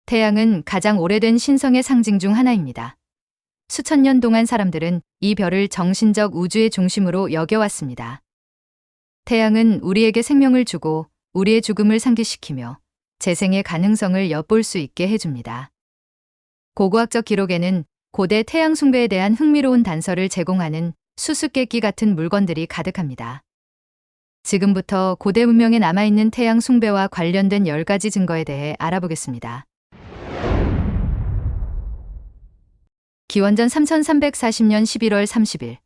태양은 가장 오래된 신성의 상징 중 하나입니다. 수천 년 동안 사람들은 이 별을 정신적 우주의 중심으로 여겨왔습니다. 태양은 우리에게 생명을 주고 우리의 죽음을 상기시키며 재생의 가능성을 엿볼 수 있게 해줍니다. 고고학적 기록에는 고대 태양 숭배에 대한 흥미로운 단서를 제공하는 수수께끼 같은 물건들이 가득합니다. 지금부터 고대 문명에 남아있는 태양 숭배와 관련된 10가지 증거에 대해 알아보겠습니다. 기원전 3340년 11월 30일,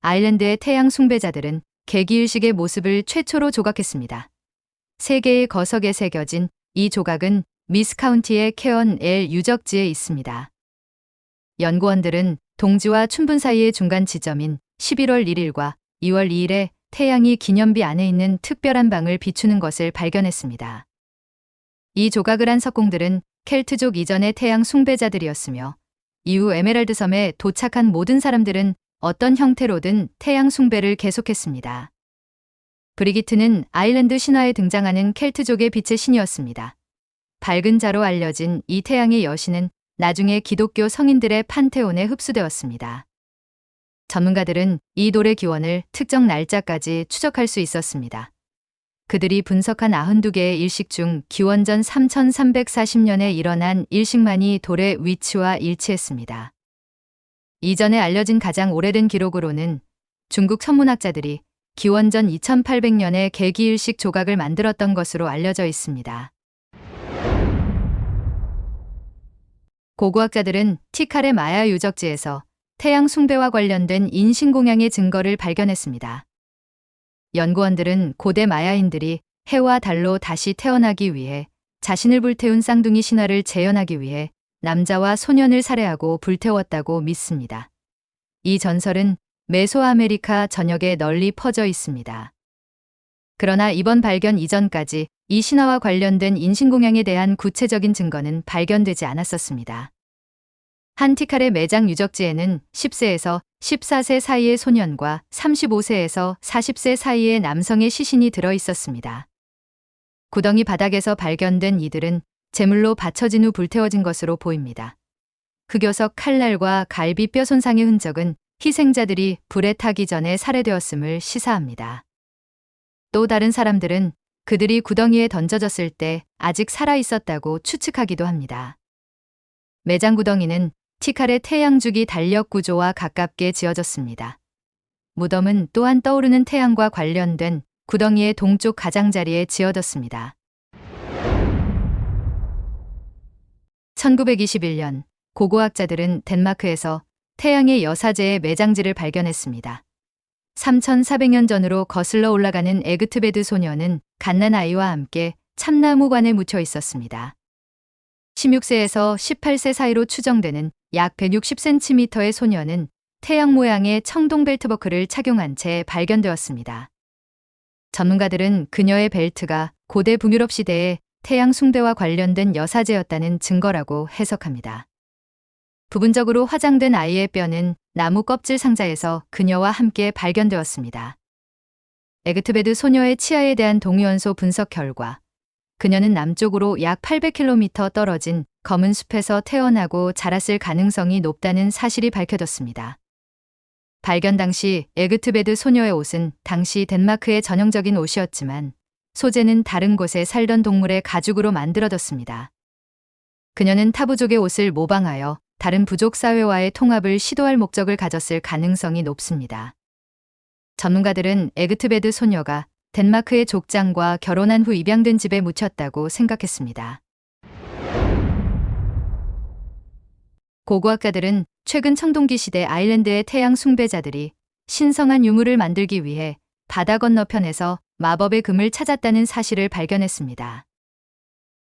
아일랜드의 태양 숭배자들은 개기일식의 모습을 최초로 조각했습니다. 3개의 거석에 새겨진 이 조각은 미스 카운티의 케언 엘 유적지에 있습니다. 연구원들은 동지와 춘분 사이의 중간 지점인 11월 1일과 2월 2일에 태양이 기념비 안에 있는 특별한 방을 비추는 것을 발견했습니다. 이 조각을 한 석공들은 켈트족 이전의 태양 숭배자들이었으며 이후 에메랄드 섬에 도착한 모든 사람들은 어떤 형태로든 태양 숭배를 계속했습니다. 브리기트는 아일랜드 신화에 등장하는 켈트족의 빛의 신이었습니다. 밝은 자로 알려진 이 태양의 여신은 나중에 기독교 성인들의 판테온에 흡수되었습니다. 전문가들은 이 돌의 기원을 특정 날짜까지 추적할 수 있었습니다. 그들이 분석한 92개의 일식 중 기원전 3340년에 일어난 일식만이 돌의 위치와 일치했습니다. 이전에 알려진 가장 오래된 기록으로는 중국 천문학자들이 기원전 2800년에 개기일식 조각을 만들었던 것으로 알려져 있습니다. 고고학자들은 티카레 마야 유적지에서 태양 숭배와 관련된 인신공양의 증거를 발견했습니다. 연구원들은 고대 마야인들이 해와 달로 다시 태어나기 위해 자신을 불태운 쌍둥이 신화를 재현하기 위해 남자와 소년을 살해하고 불태웠다고 믿습니다. 이 전설은 메소아메리카 전역에 널리 퍼져 있습니다. 그러나 이번 발견 이전까지 이 신화와 관련된 인신공양에 대한 구체적인 증거는 발견되지 않았었습니다. 한티칼의 매장 유적지에는 10세에서 14세 사이의 소년과 35세에서 40세 사이의 남성의 시신이 들어 있었습니다. 구덩이 바닥에서 발견된 이들은 제물로 바쳐진 후 불태워진 것으로 보입니다. 흑요석 칼날과 갈비뼈 손상의 흔적은 희생자들이 불에 타기 전에 살해되었음을 시사합니다. 또 다른 사람들은 그들이 구덩이에 던져졌을 때 아직 살아 있었다고 추측하기도 합니다. 매장 구덩이는 티칼의 태양주기 달력 구조와 가깝게 지어졌습니다. 무덤은 또한 떠오르는 태양과 관련된 구덩이의 동쪽 가장자리에 지어졌습니다. 1921년 고고학자들은 덴마크에서 태양의 여사제의 매장지를 발견했습니다. 3400년 전으로 거슬러 올라가는 에그트베드 소녀는 갓난아이와 함께 참나무관에 묻혀 있었습니다. 16세에서 18세 사이로 추정되는 약 160cm의 소녀는 태양 모양의 청동 벨트버클을 착용한 채 발견되었습니다. 전문가들은 그녀의 벨트가 고대 북유럽 시대의 태양 숭배와 관련된 여사제였다는 증거라고 해석합니다. 부분적으로 화장된 아이의 뼈는 나무 껍질 상자에서 그녀와 함께 발견되었습니다. 에그트베드 소녀의 치아에 대한 동위원소 분석 결과 그녀는 남쪽으로 약 800km 떨어진 검은 숲에서 태어나고 자랐을 가능성이 높다는 사실이 밝혀졌습니다. 발견 당시 에그트베드 소녀의 옷은 당시 덴마크의 전형적인 옷이었지만 소재는 다른 곳에 살던 동물의 가죽으로 만들어졌습니다. 그녀는 타부족의 옷을 모방하여 다른 부족 사회와의 통합을 시도할 목적을 가졌을 가능성이 높습니다. 전문가들은 에그트베드 소녀가 덴마크의 족장과 결혼한 후 입양된 집에 묻혔다고 생각했습니다. 고고학자들은 최근 청동기 시대 아일랜드의 태양 숭배자들이 신성한 유물을 만들기 위해 바다 건너편에서 마법의 금을 찾았다는 사실을 발견했습니다.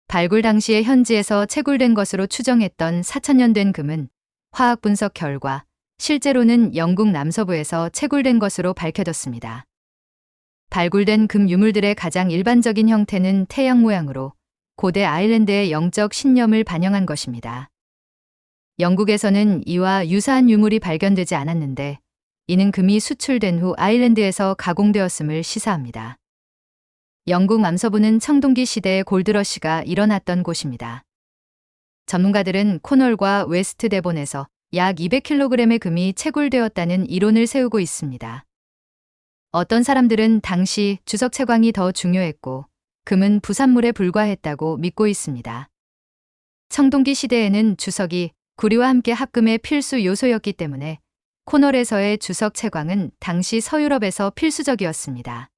발굴 당시의 현지에서 채굴된 것으로 추정했던 4000년 된 금은 화학 분석 결과 실제로는 영국 남서부에서 채굴된 것으로 밝혀졌습니다. 발굴된 금 유물들의 가장 일반적인 형태는 태양 모양으로 고대 아일랜드의 영적 신념을 반영한 것입니다. 영국에서는 이와 유사한 유물이 발견되지 않았는데 이는 금이 수출된 후 아일랜드에서 가공되었음을 시사합니다. 영국 남서부는 청동기 시대의 골드러시가 일어났던 곳입니다. 전문가들은 코널과 웨스트 데본에서 약 200kg의 금이 채굴되었다는 이론을 세우고 있습니다. 어떤 사람들은 당시 주석 채광이 더 중요했고 금은 부산물에 불과했다고 믿고 있습니다. 청동기 시대에는 주석이 구리와 함께 합금의 필수 요소였기 때문에 코널에서의 주석 채광은 당시 서유럽에서 필수적이었습니다.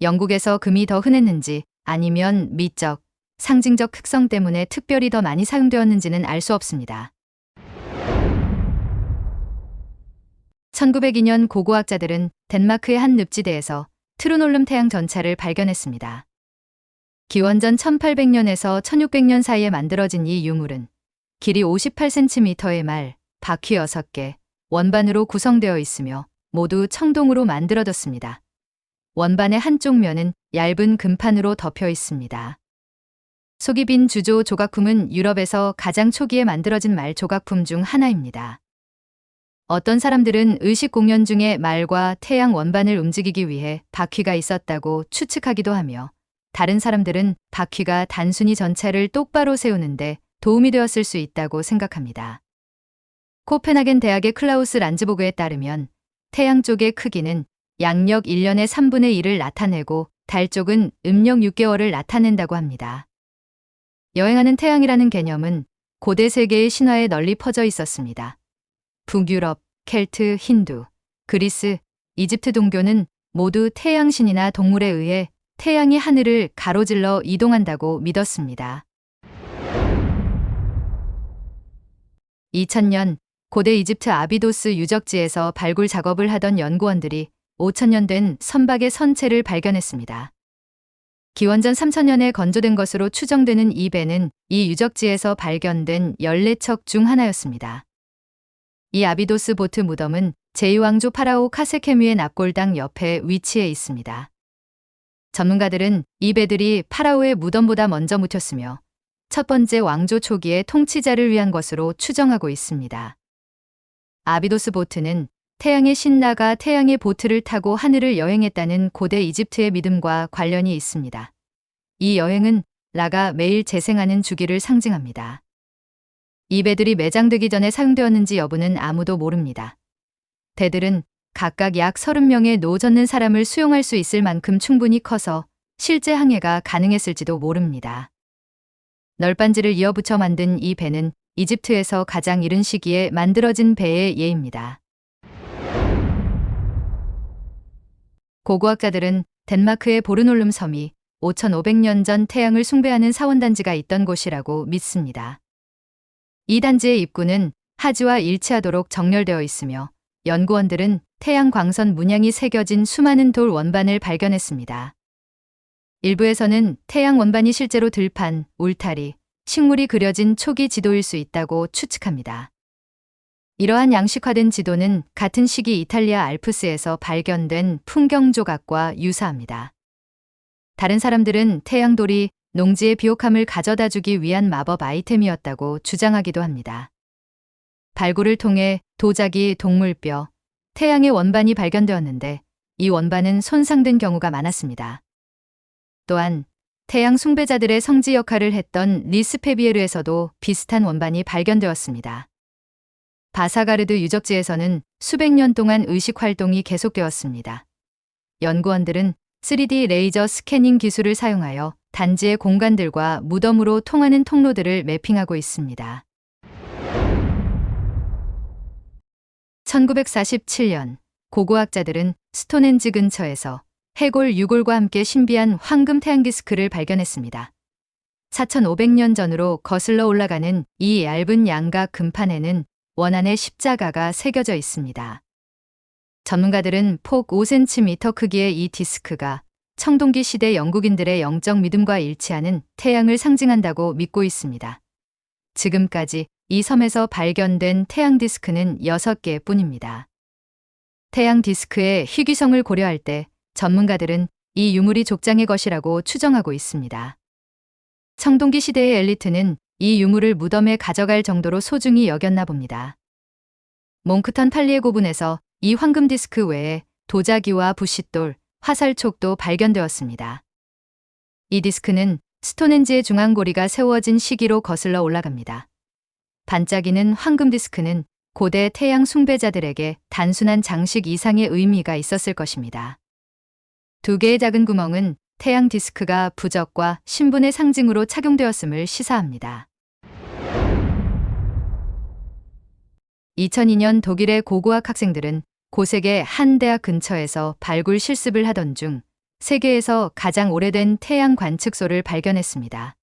영국에서 금이 더 흔했는지 아니면 미적, 상징적 특성 때문에 특별히 더 많이 사용되었는지는 알 수 없습니다. 1902년 고고학자들은 덴마크의 한 늪지대에서 트루놀름 태양 전차를 발견했습니다. 기원전 1800년에서 1600년 사이에 만들어진 이 유물은 길이 58cm의 말, 바퀴 6개, 원반으로 구성되어 있으며 모두 청동으로 만들어졌습니다. 원반의 한쪽 면은 얇은 금판으로 덮여 있습니다. 속이 빈 주조 조각품은 유럽에서 가장 초기에 만들어진 말 조각품 중 하나입니다. 어떤 사람들은 의식 공연 중에 말과 태양 원반을 움직이기 위해 바퀴가 있었다고 추측하기도 하며 다른 사람들은 바퀴가 단순히 전차를 똑바로 세우는데 도움이 되었을 수 있다고 생각합니다. 코펜하겐 대학의 클라우스 란즈보그에 따르면 태양 쪽의 크기는 양력 1년의 3분의 1을 나타내고 달 쪽은 음력 6개월을 나타낸다고 합니다. 여행하는 태양이라는 개념은 고대 세계의 신화에 널리 퍼져 있었습니다. 북유럽, 켈트, 힌두, 그리스, 이집트 종교는 모두 태양신이나 동물에 의해 태양이 하늘을 가로질러 이동한다고 믿었습니다. 2000년 고대 이집트 아비도스 유적지에서 발굴 작업을 하던 연구원들이 5000년 된 선박의 선체를 발견했습니다. 기원전 3000년에 건조된 것으로 추정되는 이 배는 이 유적지에서 발견된 14척 중 하나였습니다. 이 아비도스 보트 무덤은 제2왕조 파라오 카세케뮤의 납골당 옆에 위치해 있습니다. 전문가들은 이 배들이 파라오의 무덤보다 먼저 묻혔으며 첫 번째 왕조 초기의 통치자를 위한 것으로 추정하고 있습니다. 아비도스 보트는 태양의 신라가 태양의 보트를 타고 하늘을 여행했다는 고대 이집트의 믿음과 관련이 있습니다. 이 여행은 라가 매일 재생하는 주기를 상징합니다. 이 배들이 매장되기 전에 사용되었는지 여부는 아무도 모릅니다. 배들은 각각 약 30명의 노 젓는 사람을 수용할 수 있을 만큼 충분히 커서 실제 항해가 가능했을지도 모릅니다. 널빤지를 이어붙여 만든 이 배는 이집트에서 가장 이른 시기에 만들어진 배의 예입니다. 고고학자들은 덴마크의 보르놀름 섬이 5500년 전 태양을 숭배하는 사원단지가 있던 곳이라고 믿습니다. 이 단지의 입구는 하지와 일치하도록 정렬되어 있으며 연구원들은 태양 광선 문양이 새겨진 수많은 돌 원반을 발견했습니다. 일부에서는 태양 원반이 실제로 들판, 울타리, 식물이 그려진 초기 지도일 수 있다고 추측합니다. 이러한 양식화된 지도는 같은 시기 이탈리아 알프스에서 발견된 풍경 조각과 유사합니다. 다른 사람들은 태양돌이 농지의 비옥함을 가져다 주기 위한 마법 아이템이었다고 주장하기도 합니다. 발굴을 통해 도자기, 동물뼈, 태양의 원반이 발견되었는데 이 원반은 손상된 경우가 많았습니다. 또한 태양 숭배자들의 성지 역할을 했던 리스페비에르에서도 비슷한 원반이 발견되었습니다. 바사가르드 유적지에서는 수백 년 동안 의식 활동이 계속되었습니다. 연구원들은 3D 레이저 스캐닝 기술을 사용하여 단지의 공간들과 무덤으로 통하는 통로들을 매핑하고 있습니다. 1947년 고고학자들은 스톤헨지 근처에서 해골 유골과 함께 신비한 황금 태양 디스크를 발견했습니다. 4500년 전으로 거슬러 올라가는 이 얇은 양각 금판에는 원안에 십자가가 새겨져 있습니다. 전문가들은 폭 5cm 크기의 이 디스크가 청동기 시대 영국인들의 영적 믿음과 일치하는 태양을 상징한다고 믿고 있습니다. 지금까지 이 섬에서 발견된 태양 디스크는 6개 뿐입니다. 태양 디스크의 희귀성을 고려할 때 전문가들은 이 유물이 족장의 것이라고 추정하고 있습니다. 청동기 시대의 엘리트는 이 유물을 무덤에 가져갈 정도로 소중히 여겼나 봅니다. 몽크턴 팔리에 고분에서 이 황금 디스크 외에 도자기와 부싯돌, 화살촉도 발견되었습니다. 이 디스크는 스톤헨지의 중앙고리가 세워진 시기로 거슬러 올라갑니다. 반짝이는 황금 디스크는 고대 태양 숭배자들에게 단순한 장식 이상의 의미가 있었을 것입니다. 두 개의 작은 구멍은 태양 디스크가 부적과 신분의 상징으로 착용되었음을 시사합니다. 2002년 독일의 고고학 학생들은 고색의 한 대학 근처에서 발굴 실습을 하던 중 세계에서 가장 오래된 태양 관측소를 발견했습니다.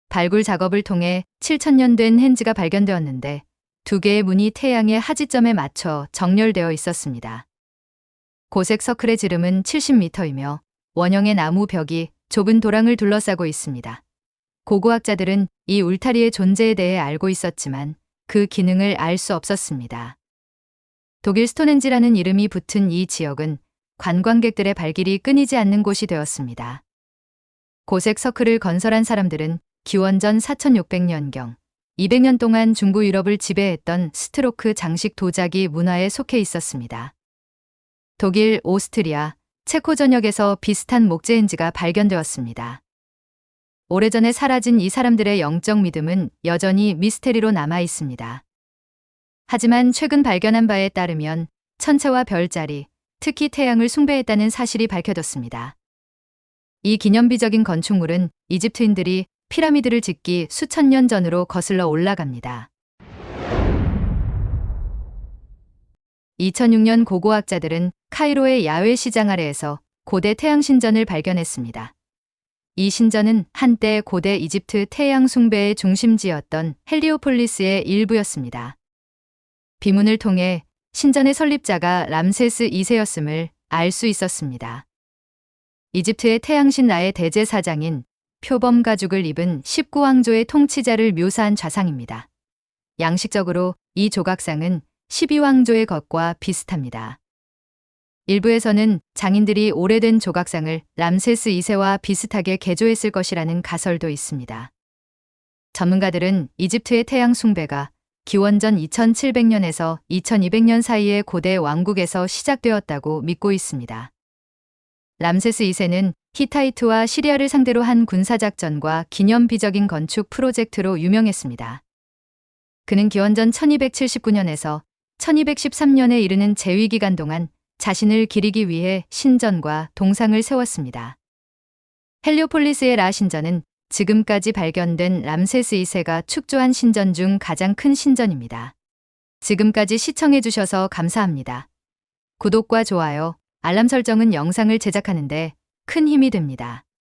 발굴 작업을 통해 7,000년 된 핸즈가 발견되었는데 두 개의 문이 태양의 하지점에 맞춰 정렬되어 있었습니다. 고색 서클의 지름은 70m이며 원형의 나무 벽이 좁은 도랑을 둘러싸고 있습니다. 고고학자들은 이 울타리의 존재에 대해 알고 있었지만 그 기능을 알 수 없었습니다. 독일 스톤헨지라는 이름이 붙은 이 지역은 관광객들의 발길이 끊이지 않는 곳이 되었습니다. 고색 서클을 건설한 사람들은 기원전 4600년경 200년 동안 중부 유럽을 지배했던 스트로크 장식 도자기 문화에 속해 있었습니다. 독일, 오스트리아, 체코 전역에서 비슷한 목재헨지가 발견되었습니다. 오래전에 사라진 이 사람들의 영적 믿음은 여전히 미스테리로 남아 있습니다. 하지만 최근 발견한 바에 따르면 천체와 별자리, 특히 태양을 숭배했다는 사실이 밝혀졌습니다. 이 기념비적인 건축물은 이집트인들이 피라미드를 짓기 수천 년 전으로 거슬러 올라갑니다. 2006년 고고학자들은 카이로의 야외 시장 아래에서 고대 태양 신전을 발견했습니다. 이 신전은 한때 고대 이집트 태양 숭배의 중심지였던 헬리오폴리스의 일부였습니다. 비문을 통해 신전의 설립자가 람세스 2세였음을 알 수 있었습니다. 이집트의 태양신 라의 대제사장인 표범 가죽을 입은 19왕조의 통치자를 묘사한 좌상입니다. 양식적으로 이 조각상은 12왕조의 것과 비슷합니다. 일부에서는 장인들이 오래된 조각상을 람세스 2세와 비슷하게 개조했을 것이라는 가설도 있습니다. 전문가들은 이집트의 태양 숭배가 기원전 2700년에서 2200년 사이의 고대 왕국에서 시작되었다고 믿고 있습니다. 람세스 2세는 히타이트와 시리아를 상대로 한 군사작전과 기념비적인 건축 프로젝트로 유명했습니다. 그는 기원전 1279년에서 1213년에 이르는 재위기간 동안 자신을 기리기 위해 신전과 동상을 세웠습니다. 헬리오폴리스의 라 신전은 지금까지 발견된 람세스 2세가 축조한 신전 중 가장 큰 신전입니다. 지금까지 시청해주셔서 감사합니다. 구독과 좋아요, 알람 설정은 영상을 제작하는 데 큰 힘이 됩니다.